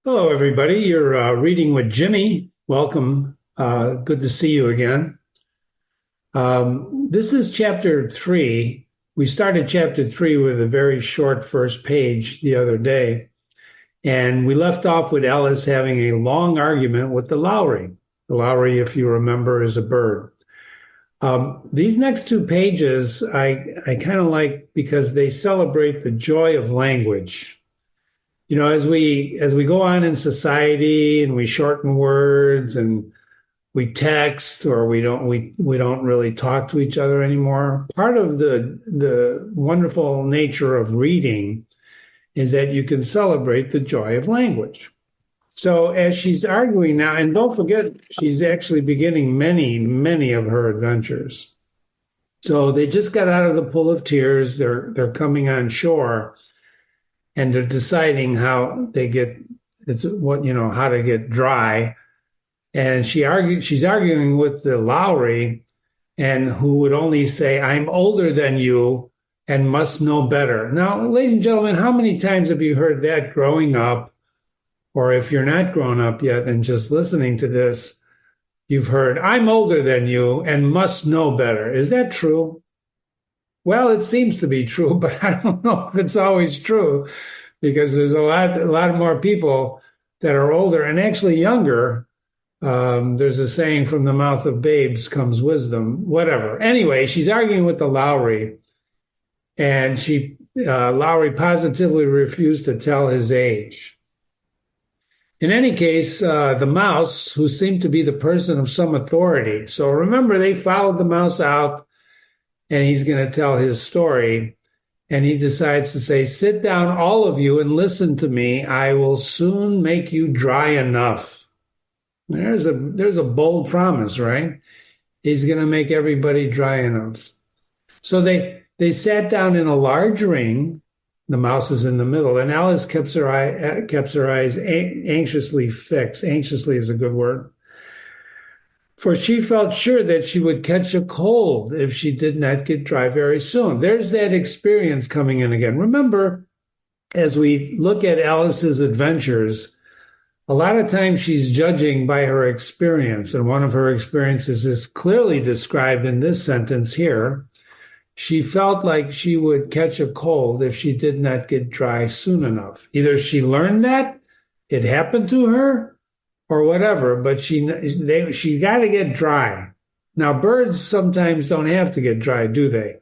Hello, everybody. You're reading with Jimmy. Welcome. Good to see you again. This is chapter three. We started chapter three with a very short first page the other day, and we left off with Alice having a long argument with the Lowry. The Lowry, if you remember, is a bird. These next two pages I kind of like because they celebrate the joy of language. As we go on in society and we shorten words and we text or we don't really talk to each other anymore. Part of the wonderful nature of reading is that you can celebrate the joy of language. So as she's arguing now, and don't forget, she's actually beginning many of her adventures. So they just got out of the pool of tears. They're coming on shore and they're deciding how they get how to get dry. And she's arguing with the Lowry, and who would only say, "I'm older than you and must know better." Now, ladies and gentlemen, how many times have you heard that growing up? Or if you're not grown up yet and just listening to this, you've heard, "I'm older than you and must know better." Is that true? Well, it seems to be true, but I don't know if it's always true because there's a lot more people that are older and actually younger. There's a saying, from the mouth of babes comes wisdom, whatever. Anyway, she's arguing with the Lowry, and Lowry positively refused to tell his age. In any case, the mouse, who seemed to be the person of some authority. So remember, they followed the mouse out, and he's going to tell his story. And he decides to say, "Sit down, all of you, and listen to me. I will soon make you dry enough." There's a bold promise, right? He's going to make everybody dry enough. So they sat down in a large ring. The mouse is in the middle, and Alice kept her eyes anxiously fixed. Anxiously is a good word. For she felt sure that she would catch a cold if she did not get dry very soon. There's that experience coming in again. Remember, as we look at Alice's adventures, a lot of times she's judging by her experience, and one of her experiences is clearly described in this sentence here. She felt like she would catch a cold if she did not get dry soon enough. Either she learned that, it happened to her, or whatever, but she got to get dry. Now, birds sometimes don't have to get dry, do they?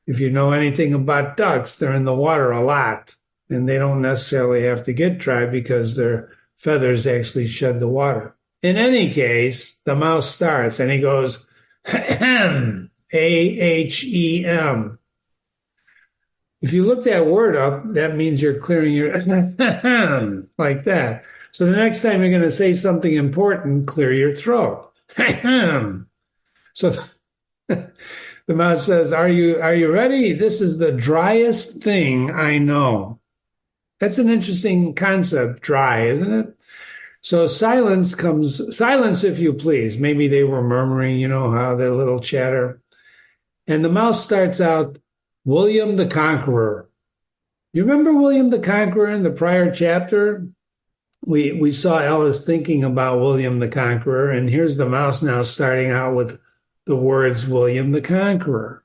If you know anything about ducks, they're in the water a lot, and they don't necessarily have to get dry because their feathers actually shed the water. In any case, the mouse starts, and he goes, ahem, A-H-E-M. If you look that word up, that means you're clearing your ahem, like that. So the next time you're going to say something important, clear your throat. So the mouse says, Are you ready? This is the driest thing I know. That's an interesting concept, dry, isn't it? So silence, if you please. Maybe they were murmuring, how their little chatter. And the mouse starts out, William the Conqueror. You remember William the Conqueror in the prior chapter? We saw Alice thinking about William the Conqueror, and here's the mouse now starting out with the words William the Conqueror.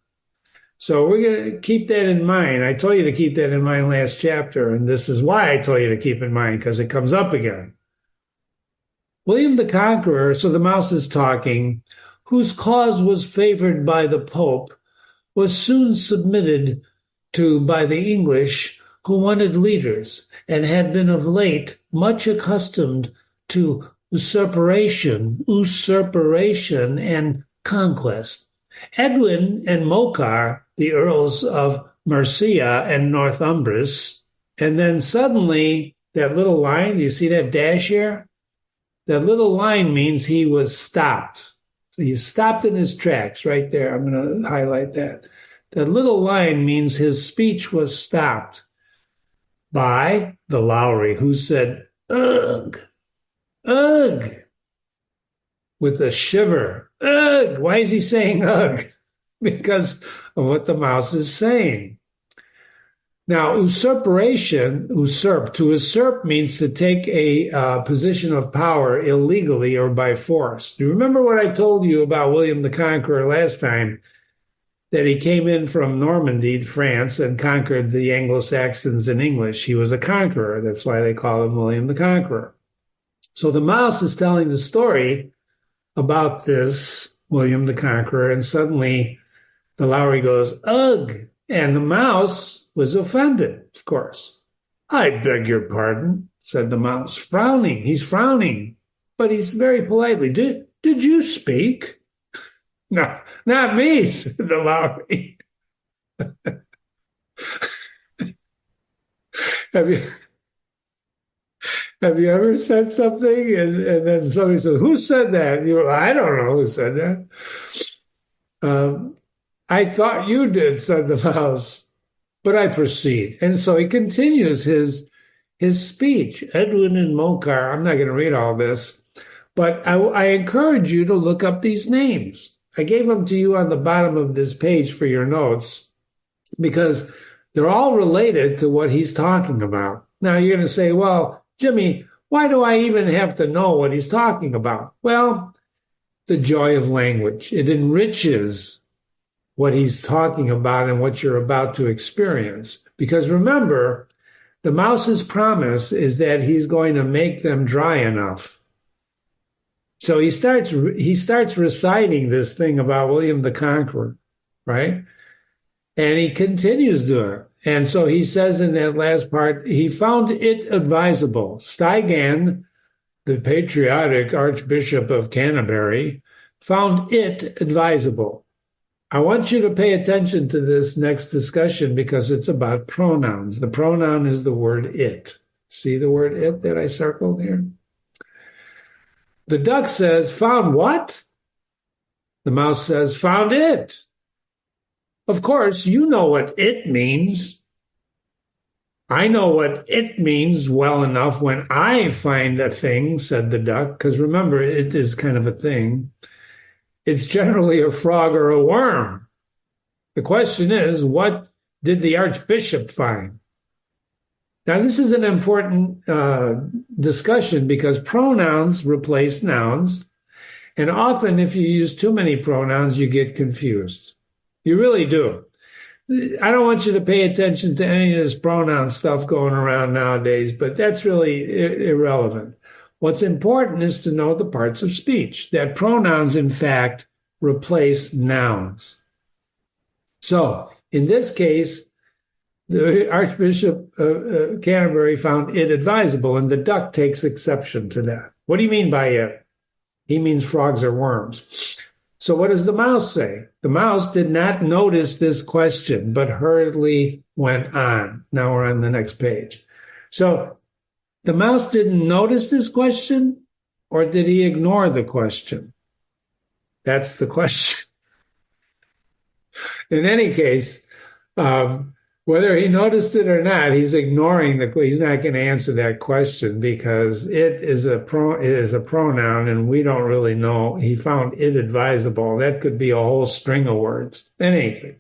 So we're going to keep that in mind. I told you to keep that in mind last chapter, and this is why I told you to keep in mind, because it comes up again. William the Conqueror, so the mouse is talking, whose cause was favored by the Pope, was soon submitted to by the English, who wanted leaders, and had been of late much accustomed to usurpation, and conquest. Edwin and Morcar, the earls of Mercia and Northumbris, and then suddenly that little line, you see that dash here? That little line means he was stopped. So he stopped in his tracks right there. I'm going to highlight that. That little line means his speech was stopped by the Lowry, who said, ugh, ugh, with a shiver. Ugh! Why is he saying ugh? Because of what the mouse is saying. Now, to usurp means to take a position of power illegally or by force. Do you remember what I told you about William the Conqueror last time? That he came in from Normandy, France, and conquered the Anglo-Saxons and English. He was a conqueror. That's why they call him William the Conqueror. So the mouse is telling the story about this William the Conqueror, and suddenly the Lowry goes, ugh, and the mouse was offended, of course. I beg your pardon, said the mouse, frowning. He's frowning, but he's very politely, did you speak? No, not me, said the Lowry. Have you ever said something and then somebody says, who said that? You go, I don't know who said that. I thought you did, said the mouse, but I proceed. And so he continues his speech. Edwin and Mokar, I'm not going to read all this, but I encourage you to look up these names. I gave them to you on the bottom of this page for your notes because they're all related to what he's talking about. Now you're going to say, well, Jimmy, why do I even have to know what he's talking about? Well, the joy of language. It enriches what he's talking about and what you're about to experience. Because remember, the mouse's promise is that he's going to make them dry enough. So he starts reciting this thing about William the Conqueror, right? And he continues doing it. And so he says in that last part, he found it advisable. Stuygan, the patriotic Archbishop of Canterbury, found it advisable. I want you to pay attention to this next discussion because it's about pronouns. The pronoun is the word it. See the word it that I circled here? The duck says, found what? The mouse says, found it. Of course, you know what it means. I know what it means well enough when I find a thing, said the duck, because remember, it is kind of a thing. It's generally a frog or a worm. The question is, what did the Archbishop find? Now, this is an important discussion because pronouns replace nouns. And often, if you use too many pronouns, you get confused. You really do. I don't want you to pay attention to any of this pronoun stuff going around nowadays, but that's really irrelevant. What's important is to know the parts of speech, that pronouns, in fact, replace nouns. So, in this case, the Archbishop of Canterbury found it advisable, and the duck takes exception to that. What do you mean by it? He means frogs or worms. So what does the mouse say? The mouse did not notice this question, but hurriedly went on. Now we're on the next page. So the mouse didn't notice this question, or did he ignore the question? That's the question. In any case, whether he noticed it or not, he's ignoring he's not going to answer that question because it is a pronoun and we don't really know. He found it advisable. That could be a whole string of words. In any case.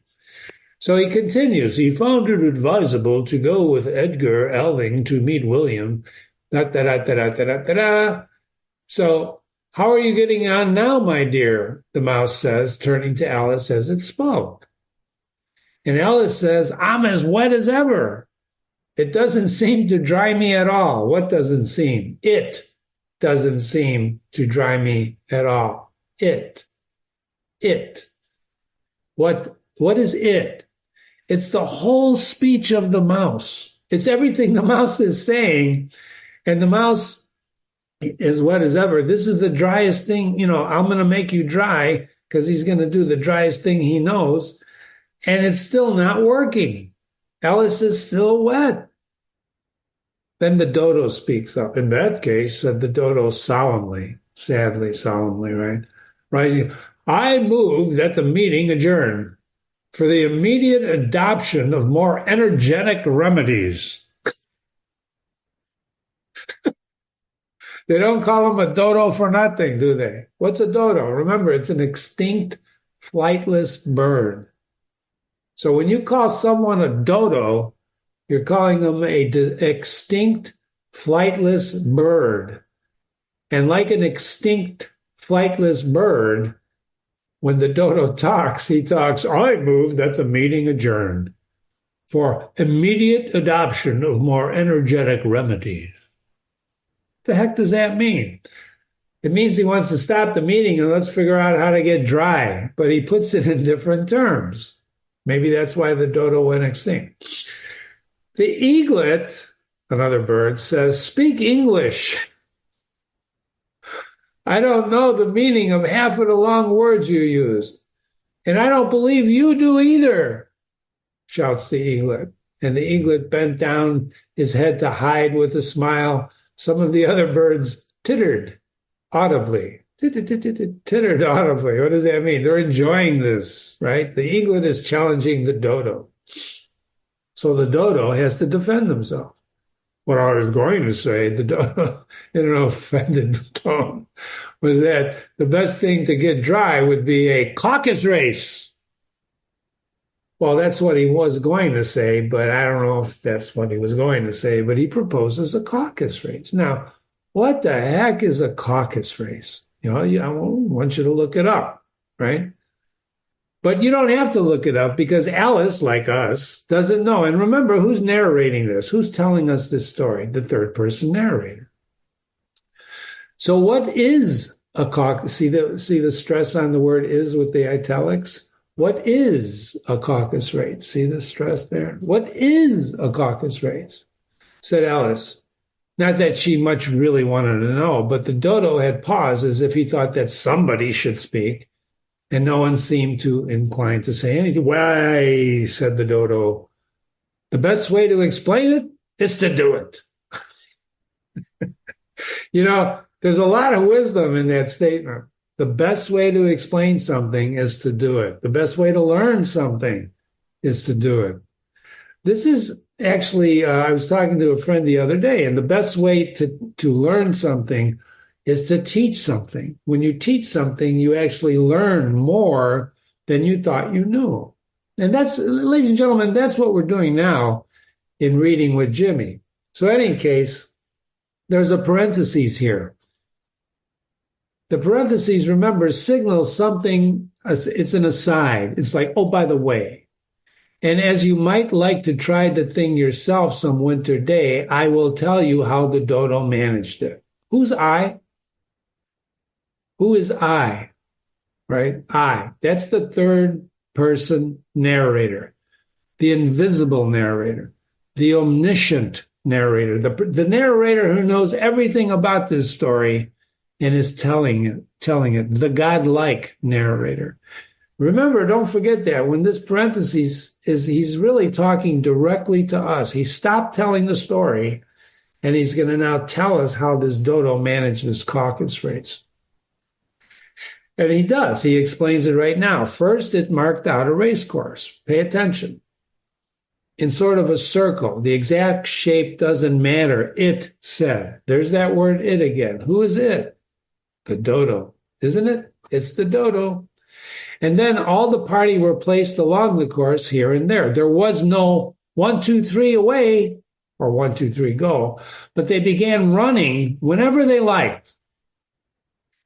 So he continues. He found it advisable to go with Edgar Alling to meet William. Da, da, da, da, da, da, da, da. So how are you getting on now, my dear? The mouse says, turning to Alice as it spoke. And Alice says, I'm as wet as ever. It doesn't seem to dry me at all. What doesn't seem? It doesn't seem to dry me at all. It. What is it? It's the whole speech of the mouse. It's everything the mouse is saying. And the mouse is wet as ever. This is the driest thing. I'm going to make you dry because he's going to do the driest thing he knows. And it's still not working. Alice is still wet. Then the dodo speaks up. In that case, said the dodo solemnly, sadly, solemnly, right? Rising, I move that the meeting adjourn for the immediate adoption of more energetic remedies. They don't call him a dodo for nothing, do they? What's a dodo? Remember, it's an extinct, flightless bird. So when you call someone a dodo, You're calling them a extinct flightless bird. And like an extinct flightless bird, when the dodo talks, he talks, I move that the meeting adjourned for immediate adoption of more energetic remedies. The heck does that mean? It means he wants to stop the meeting and let's figure out how to get dry, but he puts it in different terms. Maybe that's why the dodo went extinct. The eaglet, another bird, says, speak English. I don't know the meaning of half of the long words you used, and I don't believe you do either, shouts the eaglet. And the eaglet bent down his head to hide with a smile. Some of the other birds tittered audibly. Tittered audibly. What does that mean? They're enjoying this, right? The eaglet is challenging the dodo. So the dodo has to defend himself. What I was going to say, the dodo, in an offended tone, was that the best thing to get dry would be a caucus race. Well, that's what he was going to say, but I don't know if that's what he was going to say, but he proposes a caucus race. Now, what the heck is a caucus race? You know, I want you to look it up, right? But you don't have to look it up because Alice, like us, doesn't know. And remember, who's narrating this? Who's telling us this story? The third person narrator. So what is a caucus? See the stress on the word is with the italics? What is a caucus race? See the stress there? What is a caucus race? Said Alice. Not that she much really wanted to know, but the dodo had paused as if he thought that somebody should speak. And no one seemed too inclined to say anything. Why, said the dodo, the best way to explain it is to do it. You know, there's a lot of wisdom in that statement. The best way to explain something is to do it. The best way to learn something is to do it. This is actually, I was talking to a friend the other day, and the best way to learn something is to teach something. When you teach something, you actually learn more than you thought you knew. And that's, ladies and gentlemen, that's what we're doing now in Reading with Jimmy. So in any case, there's a parenthesis here. The parentheses, remember, signals something, it's an aside. It's like, oh, by the way. And as you might like to try the thing yourself some winter day, I will tell you how the dodo managed it. Who's I? Who is I? Right? I. That's the third person narrator, the invisible narrator, the omniscient narrator, the narrator who knows everything about this story and is telling it, the godlike narrator. Remember, don't forget that when this parenthesis is, he's really talking directly to us. He stopped telling the story, and he's going to now tell us how this dodo managed this caucus race. And he does. He explains it right now. First, it marked out a race course. Pay attention. In sort of a circle. The exact shape doesn't matter. It said. There's that word it again. Who is it? The dodo. Isn't it? It's the dodo. And then all the party were placed along the course here and there. There was no 1, 2, 3 away or 1, 2, 3 go, but they began running whenever they liked.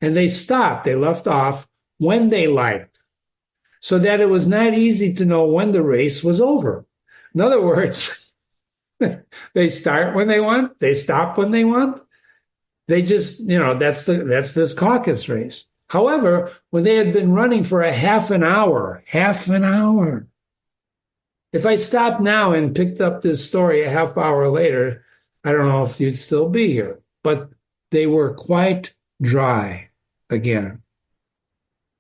And they stopped, they left off when they liked, so that it was not easy to know when the race was over. In other words, they start when they want, they stop when they want. They just, that's this caucus race. However, when they had been running for a half an hour, if I stopped now and picked up this story a half hour later, I don't know if you'd still be here, but they were quite dry again.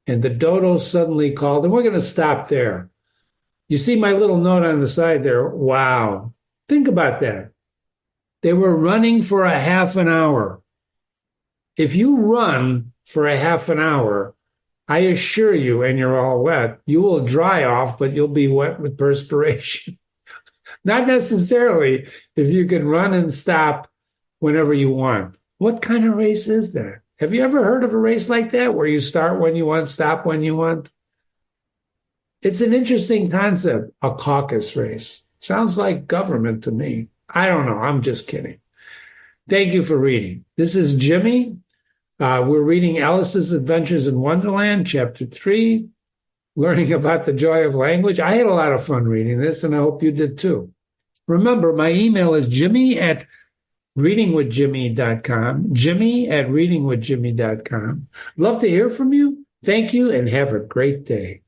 And the dodo suddenly called, and we're going to stop there. You see my little note on the side there. Wow. Think about that. They were running for a half an hour. If you run for a half an hour, I assure you, and you're all wet, you will dry off, but you'll be wet with perspiration. Not necessarily if you can run and stop whenever you want. What kind of race is that? Have you ever heard of a race like that where you start when you want, stop when you want? It's an interesting concept, a caucus race. Sounds like government to me. I don't know. I'm just kidding. Thank you for reading. This is Jimmy. We're reading Alice's Adventures in Wonderland, Chapter 3, learning about the joy of language. I had a lot of fun reading this, and I hope you did too. Remember, my email is jimmy@readingwithjimmy.com, jimmy@readingwithjimmy.com. Love to hear from you. Thank you, and have a great day.